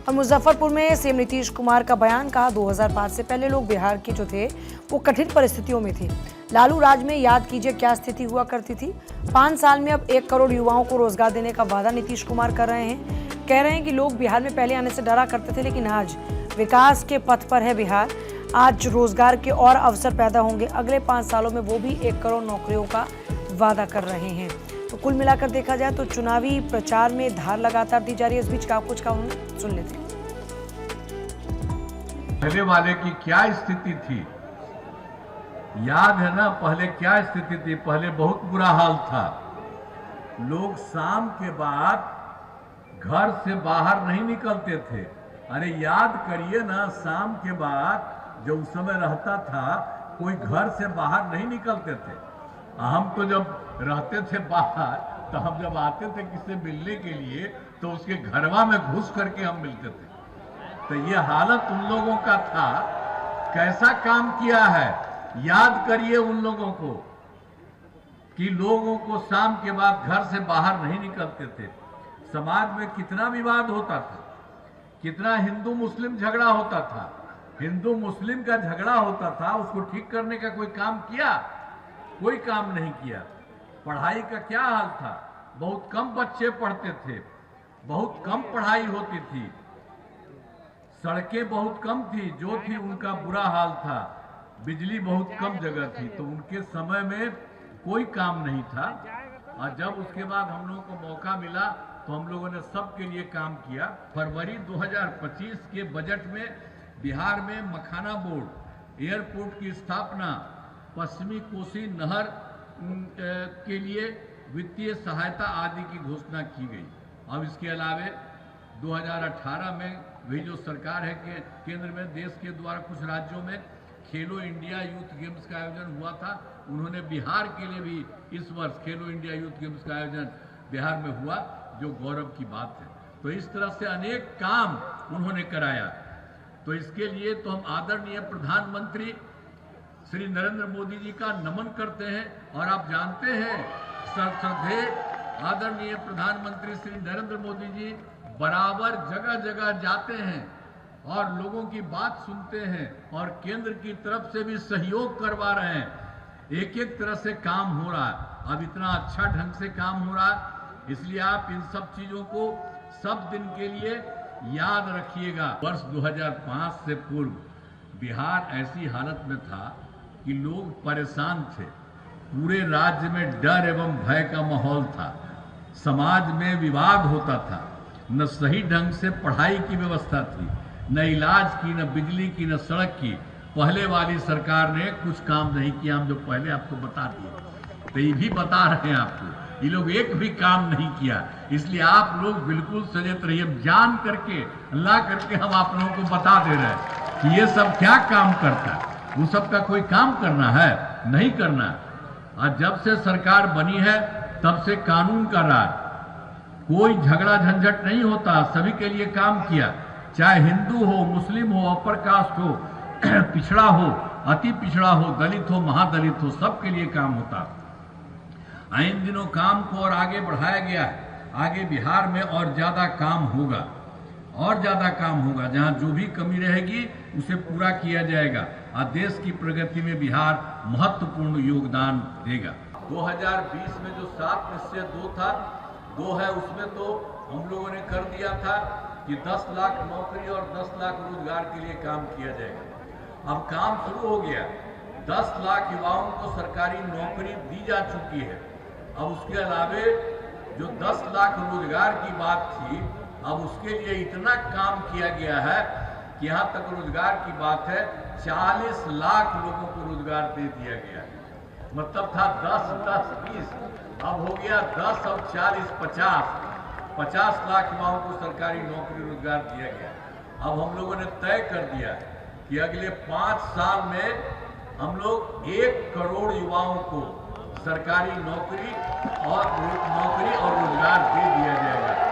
और मुजफ्फरपुर में सीएम नीतीश कुमार का बयान, कहा 2005 से पहले लोग बिहार के जो थे वो कठिन परिस्थितियों में थे। लालू राज में याद कीजिए क्या स्थिति हुआ करती थी। 5 साल में अब 1 करोड़ युवाओं को रोजगार देने का वादा नीतीश कुमार कर रहे हैं। कह रहे हैं कि लोग बिहार में पहले आने से डरा करते थे, लेकिन आज विकास के पथ पर है बिहार। आज रोजगार के और अवसर पैदा होंगे। अगले 5 सालों में वो भी 1 करोड़ नौकरियों का वादा कर रहे हैं। तो कुल मिलाकर देखा जाए तो चुनावी प्रचार में धार लगातार दी जा रही है। इस बीच का कुछ का उन्होंने सुन लेते हैं। पहले वाले की क्या स्थिति थी, याद है ना? पहले क्या स्थिति थी? पहले बहुत बुरा हाल था। लोग शाम के बाद घर से बाहर नहीं निकलते थे। अरे याद करिए ना, शाम के बाद जो उस समय रहता था, कोई घर से बाहर नहीं निकलते थे। हम तो जब रहते थे बाहर, तो हम जब आते थे किसी मिलने के लिए तो उसके घरवा में घुस करके हम मिलते थे। तो ये हालत उन लोगों का था। कैसा काम किया है, याद करिए उन लोगों को कि लोगों को शाम के बाद घर से बाहर नहीं निकलते थे। समाज में कितना विवाद होता था, कितना हिंदू मुस्लिम झगड़ा होता था। हिंदू मुस्लिम का झगड़ा होता था, उसको ठीक करने का कोई काम किया? कोई काम नहीं किया। पढ़ाई का क्या हाल था? बहुत कम बच्चे पढ़ते थे, बहुत कम पढ़ाई होती थी, सड़कें बहुत कम थी, जो थी उनका बुरा हाल था। बिजली बहुत कम जगह थी, तो उनके समय में कोई काम नहीं था। और जब उसके बाद हम लोगों को मौका मिला तो हम लोगों ने सबके लिए काम किया। फरवरी 2025 के बजट में बिहार में मखाना बोर्ड, एयरपोर्ट की स्थापना, पश्चिमी कोसी नहर के लिए वित्तीय सहायता आदि की घोषणा की गई। अब इसके अलावे 2018 में वही जो सरकार है कि केंद्र में देश के द्वारा कुछ राज्यों में खेलो इंडिया यूथ गेम्स का आयोजन हुआ था। उन्होंने बिहार के लिए भी इस वर्ष खेलो इंडिया यूथ गेम्स का आयोजन बिहार में हुआ, जो गौरव की बात है। तो इस तरह से अनेक काम उन्होंने कराया। तो इसके लिए तो हम आदरणीय प्रधानमंत्री श्री नरेंद्र मोदी जी का नमन करते हैं। और आप जानते हैं, श्रद्धेय आदरणीय प्रधानमंत्री श्री नरेंद्र मोदी जी बराबर जगह जगह जाते हैं और लोगों की बात सुनते हैं और केंद्र की तरफ से भी सहयोग करवा रहे हैं। एक एक तरह से काम हो रहा है। अब इतना अच्छा ढंग से काम हो रहा है, इसलिए आप इन सब चीजों को सब दिन के लिए याद रखिएगा। वर्ष 2005 से पूर्व बिहार ऐसी हालत में था कि लोग परेशान थे। पूरे राज्य में डर एवं भय का माहौल था। समाज में विवाद होता था। न सही ढंग से पढ़ाई की व्यवस्था थी, न इलाज की, न बिजली की, न सड़क की। पहले वाली सरकार ने कुछ काम नहीं किया, हम जो पहले आपको बता दिए। तो ये भी बता रहे हैं आपको, ये लोग एक भी काम नहीं किया। इसलिए आप लोग बिल्कुल सचेत रहिए। जान करके, अल्लाह करके हम आप लोगों को बता दे रहे हैं कि ये सब क्या काम करता है। वो सब का कोई काम करना है? नहीं करना। और जब से सरकार बनी है तब से कानून का राज, कोई झगड़ा झंझट नहीं होता, सभी के लिए काम किया। चाहे हिंदू हो, मुस्लिम हो, अपर कास्ट हो, पिछड़ा हो, अति पिछड़ा हो, दलित हो, महादलित हो, सबके लिए काम होता। इन दिनों काम को और आगे बढ़ाया गया है। आगे बिहार में और ज्यादा काम होगा, और ज्यादा काम होगा। जहां जो भी कमी रहेगी उसे पूरा किया जाएगा और देश की प्रगति में बिहार महत्वपूर्ण योगदान देगा। 2020 में जो 7 निश्चय 2 था, 2 है, उसमें तो हम लोगों ने कर दिया था कि 10 लाख नौकरी और 10 लाख रोजगार के लिए काम किया जाएगा। अब काम शुरू हो गया। 10 लाख युवाओं को सरकारी नौकरी दी जा चुकी है। अब उसके अलावे जो 10 लाख रोजगार की बात थी, अब उसके लिए इतना काम किया गया है कि यहाँ तक रोजगार की बात है 40 लाख लोगों को रोजगार दे दिया गया है। मतलब था 10, 10, 20, अब हो गया 10 और 40, 50 लाख युवाओं को सरकारी नौकरी रोजगार दिया गया। अब हम लोगों ने तय कर दिया कि अगले 5 साल में हम लोग 1 करोड़ युवाओं को सरकारी नौकरी और रोजगार दे दिया जाएगा।